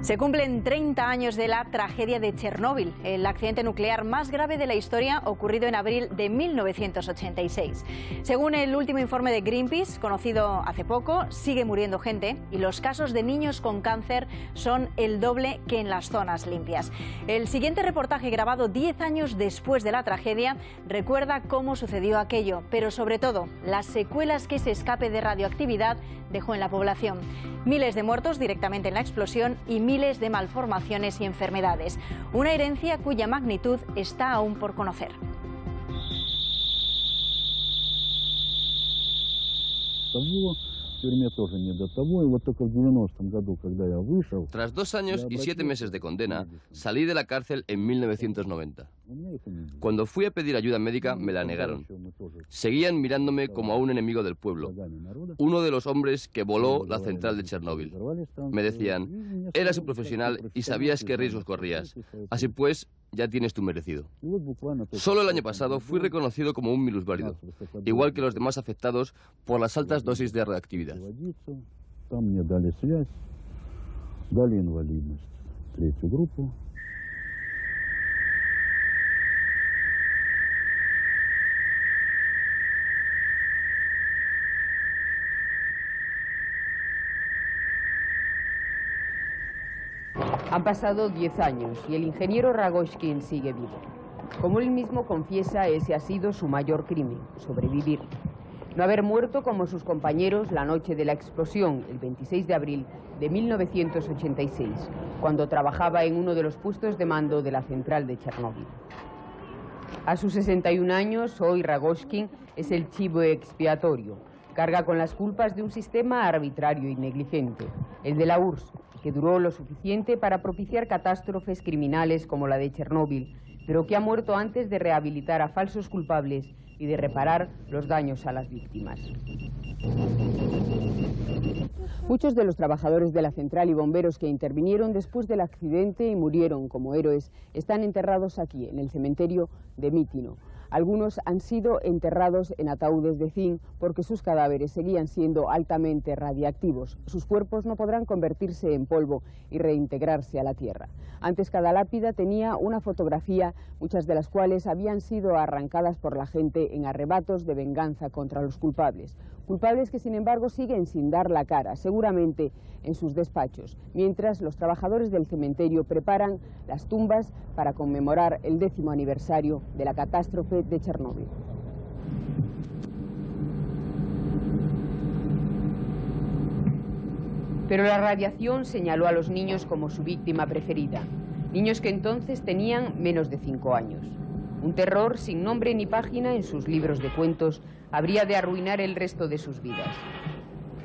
Se cumplen 30 años de la tragedia de Chernóbil, el accidente nuclear más grave de la historia ocurrido en abril de 1986. Según el último informe de Greenpeace, conocido hace poco, sigue muriendo gente y los casos de niños con cáncer son el doble que en las zonas limpias. El siguiente reportaje, grabado 10 años después de la tragedia, recuerda cómo sucedió aquello, pero sobre todo las secuelas que ese escape de radioactividad dejó en la población. Miles de muertos directamente en la explosión y miles de malformaciones y enfermedades. Una herencia cuya magnitud está aún por conocer. Tras 2 años y 7 meses de condena, salí de la cárcel en 1990. Cuando fui a pedir ayuda médica, me la negaron. Seguían mirándome como a un enemigo del pueblo, uno de los hombres que voló la central de Chernóbil. Me decían, eras un profesional y sabías qué riesgos corrías. Así pues, ya tienes tu merecido. Solo el año pasado fui reconocido como un minusválido, igual que los demás afectados por las altas dosis de radioactividad. Han pasado 10 años y el ingeniero Ragoshkin sigue vivo. Como él mismo confiesa, ese ha sido su mayor crimen, sobrevivir. No haber muerto como sus compañeros la noche de la explosión, el 26 de abril de 1986, cuando trabajaba en uno de los puestos de mando de la central de Chernóbil. A sus 61 años, hoy Ragoshkin es el chivo expiatorio. Carga con las culpas de un sistema arbitrario y negligente, el de la URSS, que duró lo suficiente para propiciar catástrofes criminales como la de Chernóbil, pero que ha muerto antes de rehabilitar a falsos culpables y de reparar los daños a las víctimas. Muchos de los trabajadores de la central y bomberos que intervinieron después del accidente y murieron como héroes están enterrados aquí, en el cementerio de Mítino. Algunos han sido enterrados en ataúdes de zinc porque sus cadáveres seguían siendo altamente radiactivos. Sus cuerpos no podrán convertirse en polvo y reintegrarse a la tierra. Antes, cada lápida tenía una fotografía, muchas de las cuales habían sido arrancadas por la gente en arrebatos de venganza contra los culpables. Culpables que, sin embargo, siguen sin dar la cara, seguramente en sus despachos, mientras los trabajadores del cementerio preparan las tumbas para conmemorar el 10º aniversario de la catástrofe de Chernóbil. Pero la radiación señaló a los niños como su víctima preferida, niños que entonces tenían menos de 5 años. Un terror sin nombre ni página en sus libros de cuentos habría de arruinar el resto de sus vidas.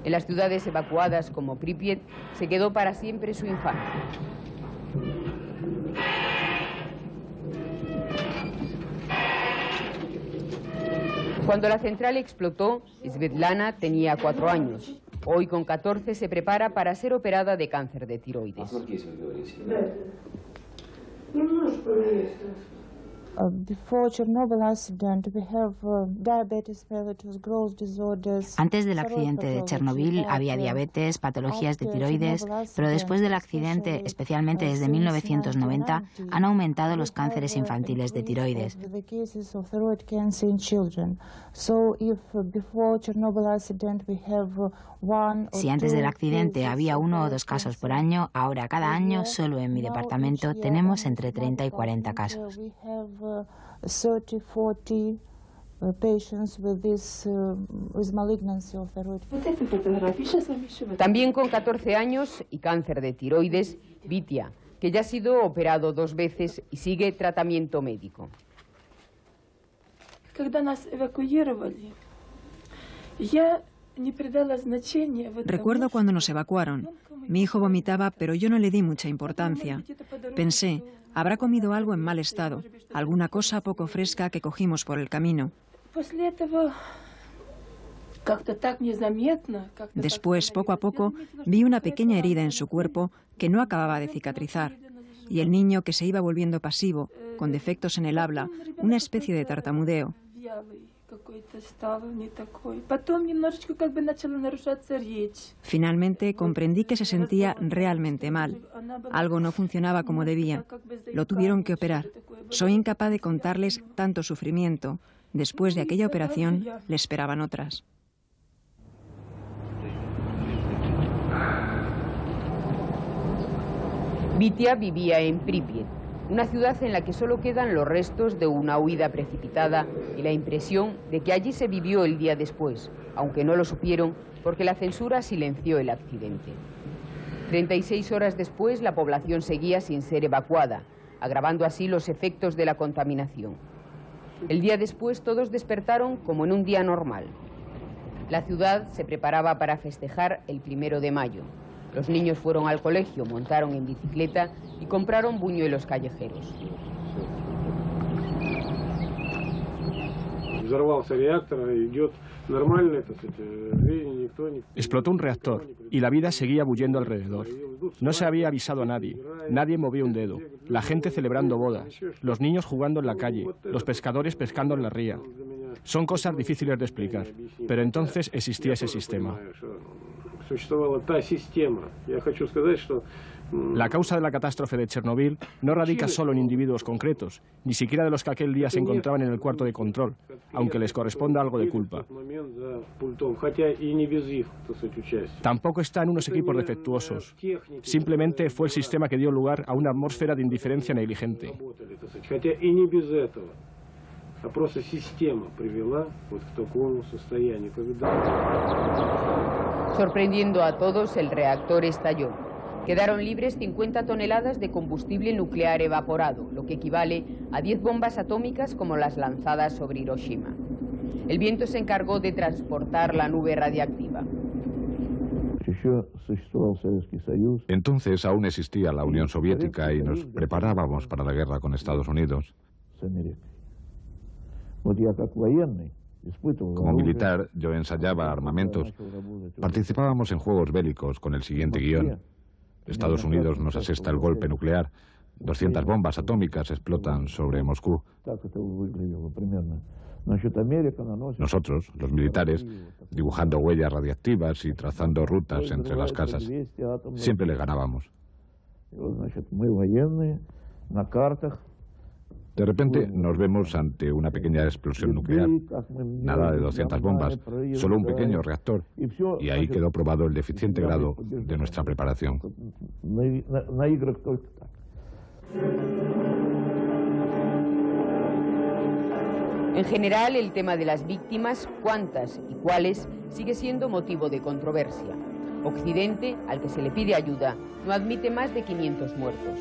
En las ciudades evacuadas como Pripyat se quedó para siempre su infancia. Cuando la central explotó, Svetlana tenía 4 años. Hoy, con 14, se prepara para ser operada de cáncer de tiroides. Antes del accidente de Chernóbil había diabetes, patologías de tiroides, pero después del accidente, especialmente desde 1990, han aumentado los cánceres infantiles de tiroides. Si antes del accidente había 1 o 2 casos por año, ahora cada año, solo en mi departamento, tenemos entre 30 y 40 casos. También con 14 años y cáncer de tiroides, Vitia, que ya ha sido operado 2 veces y sigue tratamiento médico. Recuerdo cuando nos evacuaron. Mi hijo vomitaba, pero yo no le di mucha importancia. Pensé, habrá comido algo en mal estado, alguna cosa poco fresca que cogimos por el camino. Después, poco a poco, vi una pequeña herida en su cuerpo que no acababa de cicatrizar. Y el niño que se iba volviendo pasivo, con defectos en el habla, una especie de tartamudeo. Finalmente comprendí que se sentía realmente mal. Algo no funcionaba como debía. Lo tuvieron que operar. Soy incapaz de contarles tanto sufrimiento. Después de aquella operación, le esperaban otras. Vitia vivía en Pripyat, una ciudad en la que solo quedan los restos de una huida precipitada y la impresión de que allí se vivió el día después, aunque no lo supieron porque la censura silenció el accidente. 36 horas después, la población seguía sin ser evacuada, agravando así los efectos de la contaminación. El día después, todos despertaron como en un día normal. La ciudad se preparaba para festejar el 1 de mayo. Los niños fueron al colegio, montaron en bicicleta y compraron buñuelos callejeros. Explotó un reactor y la vida seguía bullendo alrededor. No se había avisado a nadie. Nadie movía un dedo. La gente celebrando bodas, los niños jugando en la calle, los pescadores pescando en la ría. Son cosas difíciles de explicar, pero entonces existía ese sistema. La causa de la catástrofe de Chernobyl no radica solo en individuos concretos, ni siquiera de los que aquel día se encontraban en el cuarto de control, aunque les corresponda algo de culpa. Tampoco está en unos equipos defectuosos. Simplemente fue el sistema que dio lugar a una atmósfera de indiferencia negligente. Sorprendiendo a todos, el reactor estalló. Quedaron libres 50 toneladas de combustible nuclear evaporado, lo que equivale a 10 bombas atómicas como las lanzadas sobre Hiroshima. El viento se encargó de transportar la nube radiactiva. Entonces aún existía la Unión Soviética y nos preparábamos para la guerra con Estados Unidos. Como militar, yo ensayaba armamentos. Participábamos en juegos bélicos con el siguiente guión. Estados Unidos nos asesta el golpe nuclear. 200 bombas atómicas explotan sobre Moscú. Nosotros, los militares, dibujando huellas radiactivas y trazando rutas entre las casas, siempre le ganábamos. De repente nos vemos ante una pequeña explosión nuclear. Nada de 200 bombas, solo un pequeño reactor. Y ahí quedó probado el deficiente grado de nuestra preparación. En general, el tema de las víctimas, cuántas y cuáles, sigue siendo motivo de controversia. Occidente, al que se le pide ayuda, no admite más de 500 muertos.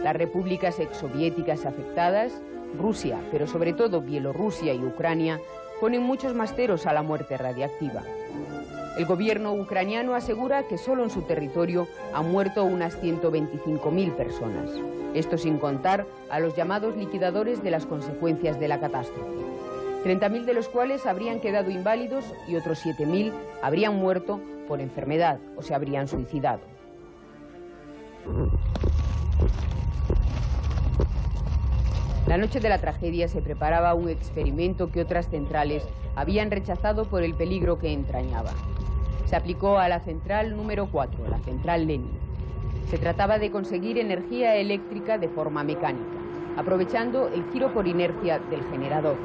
Las repúblicas exsoviéticas afectadas, Rusia, pero sobre todo Bielorrusia y Ucrania, ponen muchos más ceros a la muerte radiactiva. El gobierno ucraniano asegura que solo en su territorio han muerto unas 125.000 personas. Esto sin contar a los llamados liquidadores de las consecuencias de la catástrofe. 30.000 de los cuales habrían quedado inválidos y otros 7.000 habrían muerto por enfermedad o se habrían suicidado. La noche de la tragedia se preparaba un experimento que otras centrales habían rechazado por el peligro que entrañaba. Se aplicó a la central número 4, la central Lenin. Se trataba de conseguir energía eléctrica de forma mecánica, aprovechando el giro por inercia del generador.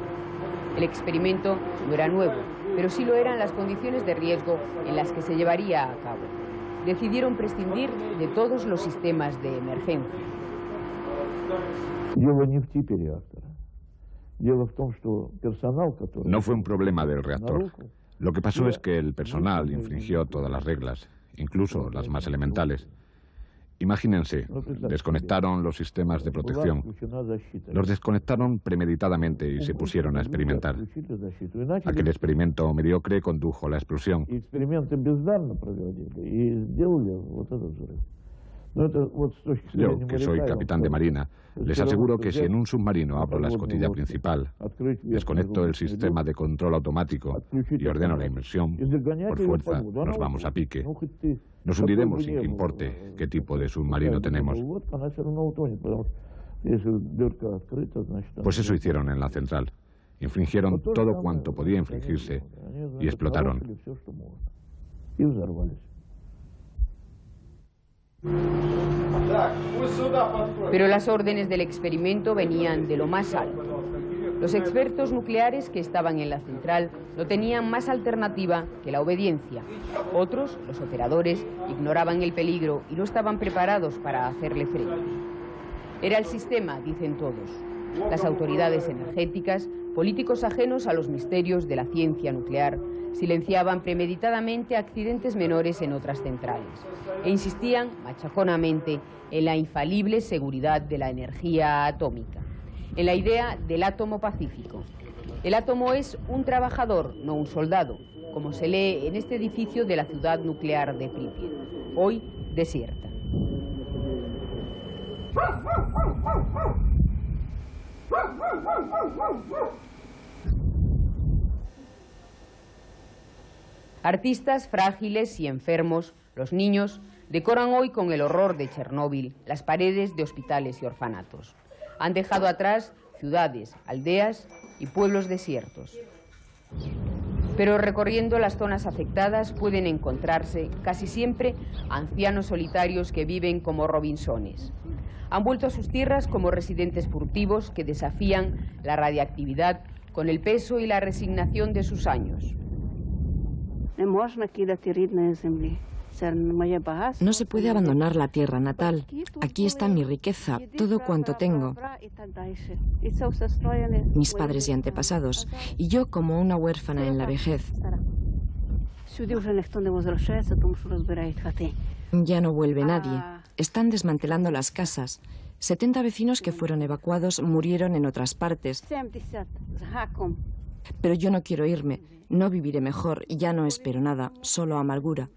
El experimento no era nuevo, pero sí lo eran las condiciones de riesgo en las que se llevaría a cabo. Decidieron prescindir de todos los sistemas de emergencia. No fue un problema del reactor. Lo que pasó es que el personal infringió todas las reglas, incluso las más elementales. Imagínense, desconectaron los sistemas de protección. Los desconectaron premeditadamente y se pusieron a experimentar. Aquel experimento mediocre condujo a la explosión. Yo, que soy capitán de marina, les aseguro que si en un submarino abro la escotilla principal, desconecto el sistema de control automático y ordeno la inmersión, por fuerza nos vamos a pique. Nos hundiremos sin que importe qué tipo de submarino tenemos. Pues eso hicieron en la central. Infringieron todo cuanto podía infligirse y explotaron. Pero las órdenes del experimento venían de lo más alto. Los expertos nucleares que estaban en la central no tenían más alternativa que la obediencia. Otros, los operadores, ignoraban el peligro y no estaban preparados para hacerle frente. Era el sistema, dicen todos. Las autoridades energéticas, políticos ajenos a los misterios de la ciencia nuclear, silenciaban premeditadamente accidentes menores en otras centrales e insistían machaconamente en la infalible seguridad de la energía atómica, en la idea del átomo pacífico. El átomo es un trabajador, no un soldado, como se lee en este edificio de la ciudad nuclear de Pripyat, hoy desierta. Artistas frágiles y enfermos, los niños, decoran hoy con el horror de Chernóbil las paredes de hospitales y orfanatos. Han dejado atrás ciudades, aldeas y pueblos desiertos. Pero recorriendo las zonas afectadas pueden encontrarse casi siempre ancianos solitarios que viven como Robinsones. Han vuelto a sus tierras como residentes furtivos que desafían la radiactividad con el peso y la resignación de sus años. No se puede abandonar la tierra natal. Aquí está mi riqueza, todo cuanto tengo. Mis padres y antepasados, y yo como una huérfana en la vejez. Ya no vuelve nadie. Están desmantelando las casas. 70 vecinos que fueron evacuados murieron en otras partes. Pero yo no quiero irme. No viviré mejor y ya no espero nada, solo amargura.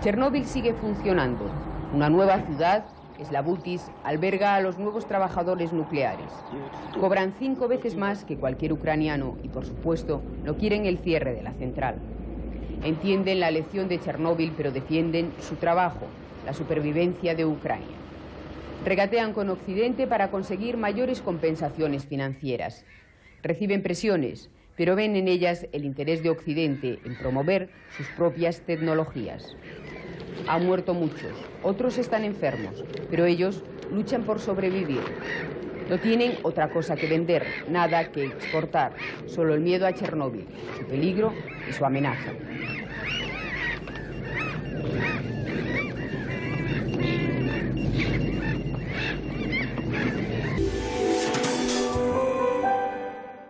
Chernóbil sigue funcionando. Una nueva ciudad, Slavutis, alberga a los nuevos trabajadores nucleares. Cobran 5 veces más que cualquier ucraniano y, por supuesto, no quieren el cierre de la central. Entienden la lección de Chernóbil, pero defienden su trabajo, la supervivencia de Ucrania. Regatean con Occidente para conseguir mayores compensaciones financieras. Reciben presiones, pero ven en ellas el interés de Occidente en promover sus propias tecnologías. Han muerto muchos, otros están enfermos, pero ellos luchan por sobrevivir. No tienen otra cosa que vender, nada que exportar, solo el miedo a Chernóbil, su peligro y su amenaza.